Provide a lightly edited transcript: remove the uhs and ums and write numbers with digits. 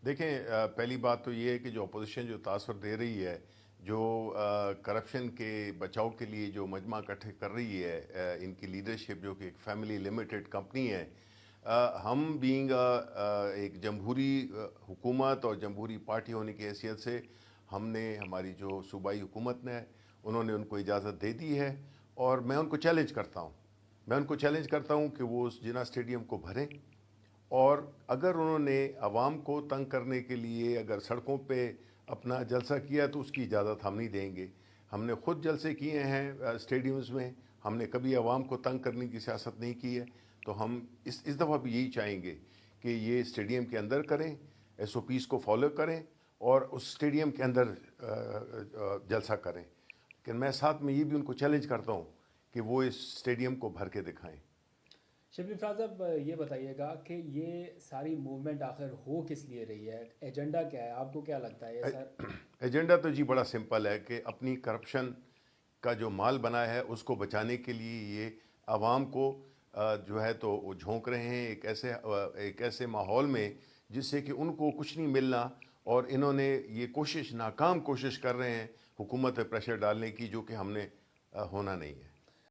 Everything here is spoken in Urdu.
دیکھیں، پہلی بات تو یہ ہے کہ جو اپوزیشن جو تاثر دے رہی ہے، جو کرپشن کے بچاؤ کے لیے جو مجمع اکٹھے کر رہی ہے، ان کی لیڈرشپ جو کہ ایک فیملی لمیٹڈ کمپنی ہے، ہم بینگ ایک جمہوری حکومت اور جمہوری پارٹی ہونے کی حیثیت سے ہم نے، ہماری جو صوبائی حکومت نے، انہوں نے ان کو اجازت دے دی ہے، اور میں ان کو چیلنج کرتا ہوں، کہ وہ اس جناح اسٹیڈیم کو بھریں، اور اگر انہوں نے عوام کو تنگ کرنے کے لیے اگر سڑکوں پہ اپنا جلسہ کیا تو اس کی اجازت ہم نہیں دیں گے۔ ہم نے خود جلسے کیے ہیں اسٹیڈیمز میں، ہم نے کبھی عوام کو تنگ کرنے کی سیاست نہیں کی ہے، تو ہم اس دفعہ بھی یہی چاہیں گے کہ یہ اسٹیڈیم کے اندر کریں، ایس او پیز کو فالو کریں، اور اس اسٹیڈیم کے اندر جلسہ کریں۔ لیکن میں ساتھ میں یہ بھی ان کو چیلنج کرتا ہوں کہ وہ اس اسٹیڈیم کو بھر کے دکھائیں۔ شبیر فراز صاحب، یہ بتائیے گا کہ یہ ساری موومنٹ آخر ہو کس لیے رہی ہے؟ ایجنڈا کیا ہے؟ آپ کو کیا لگتا ہے یہ سر؟ ایجنڈا تو جی بڑا سمپل ہے کہ اپنی کرپشن کا جو مال بنا ہے اس کو بچانے کے لیے یہ عوام کو جو ہے تو وہ جھونک رہے ہیں ایک ایسے ماحول میں جس سے کہ ان کو کچھ نہیں ملنا، اور انہوں نے یہ ناکام کوشش کر رہے ہیں حکومت پہ پریشر ڈالنے کی، جو کہ ہم نے ہونا نہیں ہے۔